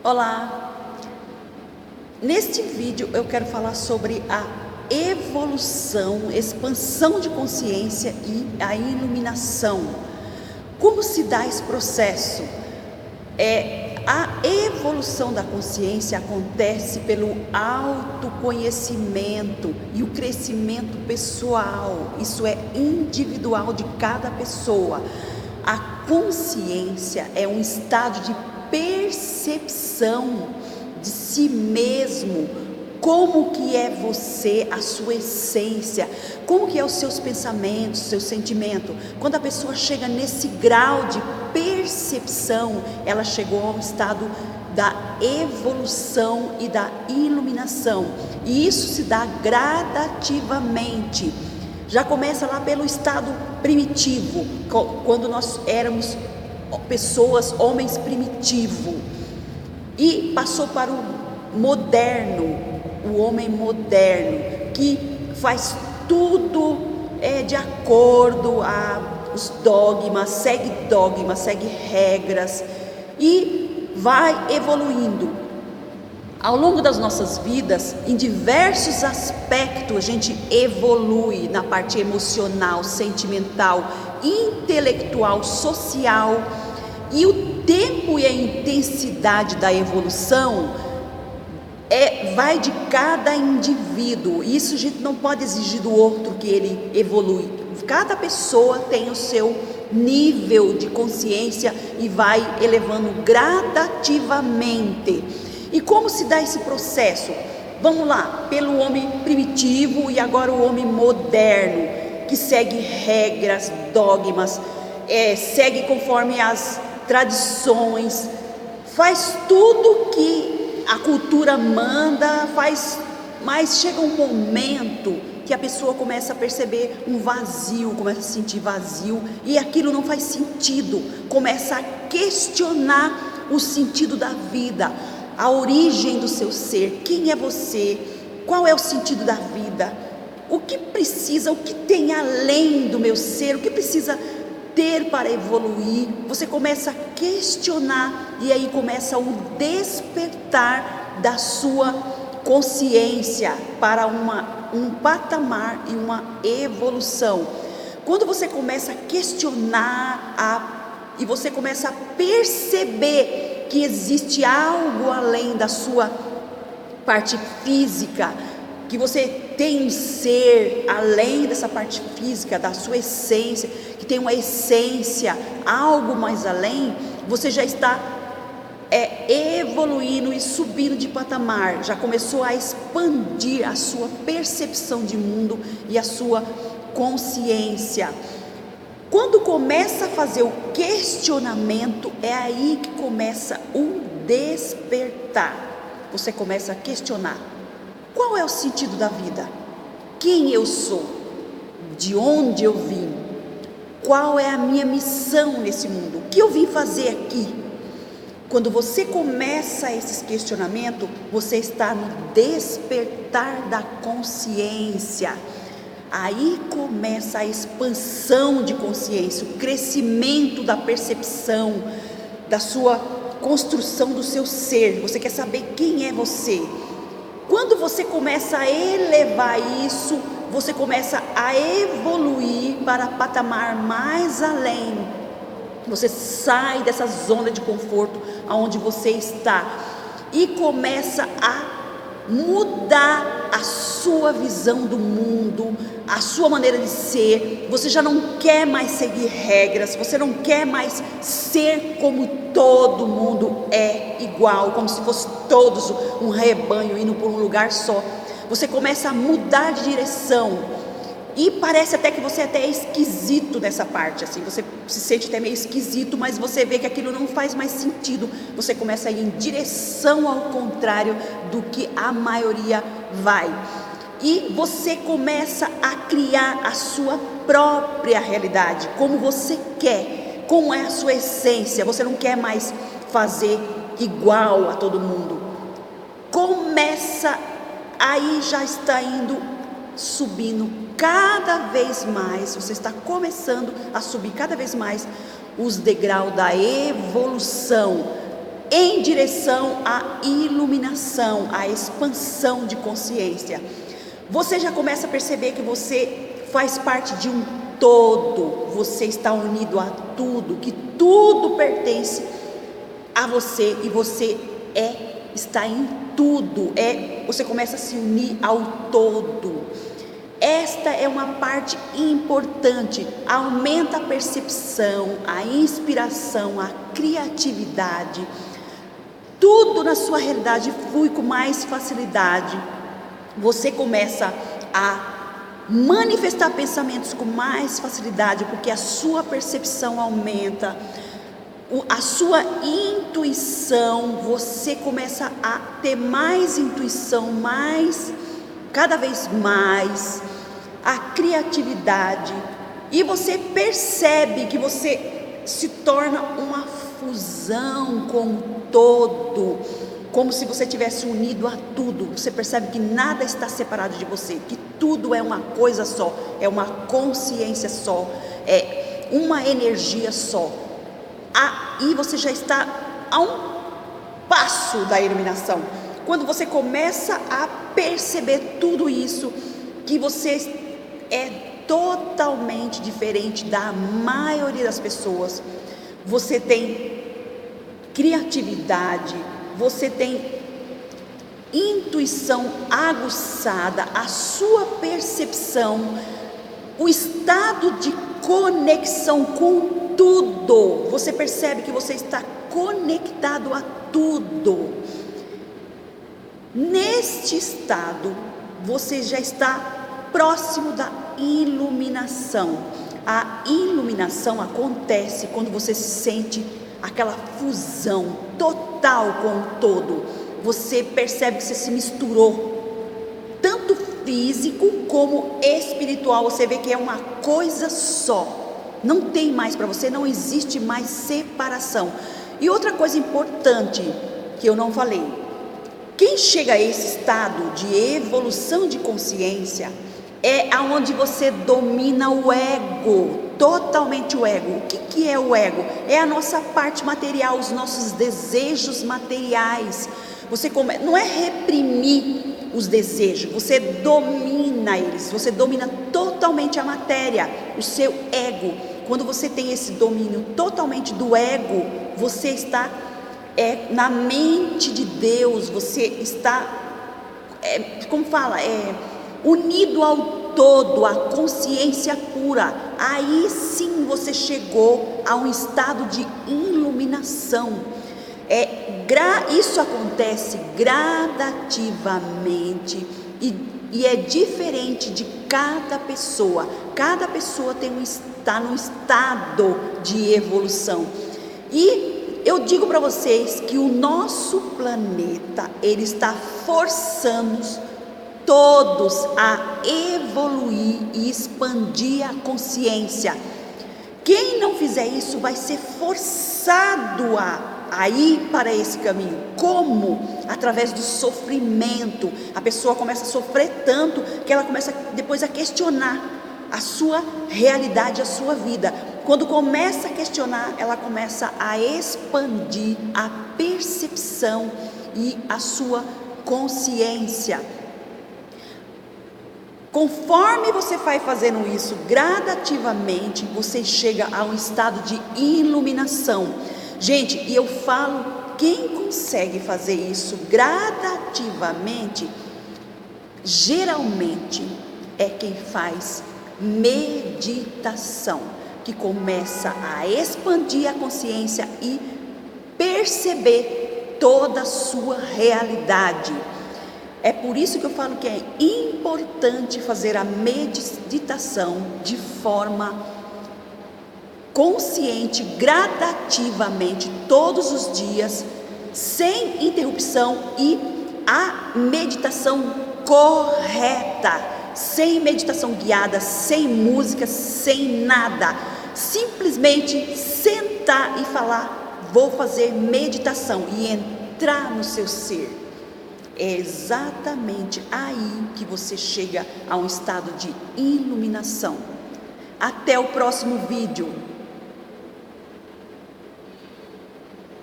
Olá! Neste vídeo eu quero falar sobre a evolução, expansão de consciência e a iluminação. Como se dá esse processo? A evolução da consciência acontece pelo autoconhecimento e o crescimento pessoal. Isso é individual de cada pessoa. A consciência é um estado de percepção de si mesmo, como que é você, a sua essência, como que é os seus pensamentos, seu sentimento. Quando a pessoa chega nesse grau de percepção, ela chegou ao estado da evolução e da iluminação, e isso se dá gradativamente. Já começa lá pelo estado primitivo, quando nós éramos pessoas, homens primitivos, e passou para o moderno, o homem moderno, que faz tudo de acordo aos dogmas, segue regras e vai evoluindo. Ao longo das nossas vidas, em diversos aspectos, a gente evolui na parte emocional, sentimental, intelectual, social, e o tempo e a intensidade da evolução vai de cada indivíduo. Isso a gente não pode exigir do outro que ele evolui. Cada pessoa tem o seu nível de consciência e vai elevando gradativamente. E como se dá esse processo? Vamos lá, pelo homem primitivo e agora o homem moderno, que segue regras, dogmas, segue conforme as tradições, faz tudo que a cultura manda, mas chega um momento que a pessoa começa a perceber um vazio, começa a sentir vazio, e aquilo não faz sentido, começa a questionar o sentido da vida, a origem do seu ser, quem é você, qual é o sentido da vida, o que precisa, o que tem além do meu ser, o que precisa ter para evoluir. Você começa a questionar, e aí começa o despertar da sua consciência para um patamar e uma evolução. Quando você começa a questionar e você começa a perceber que existe algo além da sua parte física, que você tem um ser além dessa parte física, da sua essência, que tem uma essência, algo mais além, você já está evoluindo e subindo de patamar, já começou a expandir a sua percepção de mundo e a sua consciência. Quando começa a fazer o questionamento, é aí que começa o despertar. Você começa a questionar: qual é o sentido da vida? Quem eu sou? De onde eu vim? Qual é a minha missão nesse mundo? O que eu vim fazer aqui? Quando você começa esses questionamentos, você está no despertar da consciência. Aí começa a expansão de consciência, o crescimento da percepção, da sua construção do seu ser. Você quer saber quem é você? Quando você começa a elevar isso, você começa a evoluir para patamar mais além. Você sai dessa zona de conforto aonde você está e começa a mudar a sua visão do mundo, a sua maneira de ser. Você já não quer mais seguir regras, você não quer mais ser como todo mundo é igual, como se fosse todos um rebanho indo por um lugar só. Você começa a mudar de direção e parece até que você até é esquisito nessa parte, assim, você se sente até meio esquisito, mas você vê que aquilo não faz mais sentido. Você começa a ir em direção ao contrário do que a maioria vai, e você começa a criar a sua própria realidade, como você quer, como é a sua essência. Você não quer mais fazer igual a todo mundo. Começa, aí já está indo, subindo cada vez mais, você está começando a subir cada vez mais os degraus da evolução. em direção à iluminação, à expansão de consciência. Você já começa a perceber que você faz parte de um todo, você está unido a tudo, que tudo pertence a você e você está em tudo, você começa a se unir ao todo. Esta é uma parte importante, aumenta a percepção, a inspiração, a criatividade, tudo na sua realidade flui com mais facilidade. Você começa a manifestar pensamentos com mais facilidade, porque a sua percepção aumenta, a sua intuição, você começa a ter mais intuição, cada vez mais, a criatividade, e você percebe que você se torna uma fusão com o todo, como se você tivesse unido a tudo. Você percebe que nada está separado de você, que tudo é uma coisa só, é uma consciência só, é uma energia só. E você já está a um passo da iluminação. Quando você começa a perceber tudo isso, que você é totalmente diferente da maioria das pessoas, você tem criatividade, você tem intuição aguçada, a sua percepção, o estado de conexão com tudo, você percebe que você está conectado a tudo. Neste estado, você já está próximo da iluminação. A iluminação acontece quando você sente aquela fusão total com o todo. Você percebe que você se misturou, tanto físico como espiritual. Você vê que é uma coisa só. Não tem mais para você, não existe mais separação. E outra coisa importante que eu não falei: quem chega a esse estado de evolução de consciência é aonde você domina o ego, totalmente o ego. O que é o ego? É a nossa parte material, os nossos desejos materiais. Você não é reprimir os desejos, você domina eles, você domina totalmente a matéria, o seu ego. Quando você tem esse domínio totalmente do ego, você está na mente de Deus, você está, unido ao todo, a consciência pura. Aí sim você chegou a um estado de iluminação. Isso acontece gradativamente e é diferente de cada pessoa. Cada pessoa está num estado de evolução. E eu digo para vocês que o nosso planeta, ele está forçando todos a evoluir e expandir a consciência. Quem não fizer isso vai ser forçado a ir para esse caminho. Como? Através do sofrimento. A pessoa começa a sofrer tanto que ela começa depois a questionar a sua realidade, a sua vida. Quando começa a questionar, ela começa a expandir a percepção e a sua consciência. Conforme você vai fazendo isso gradativamente, você chega a um estado de iluminação. Gente, e eu falo, quem consegue fazer isso gradativamente, geralmente é quem faz meditação, que começa a expandir a consciência e perceber toda a sua realidade. É por isso que eu falo que é importante fazer a meditação de forma consciente, gradativamente, todos os dias, sem interrupção, e a meditação correta, sem meditação guiada, sem música, sem nada. Simplesmente sentar e falar: vou fazer meditação, e entrar no seu ser. É exatamente aí que você chega a um estado de iluminação. Até o próximo vídeo.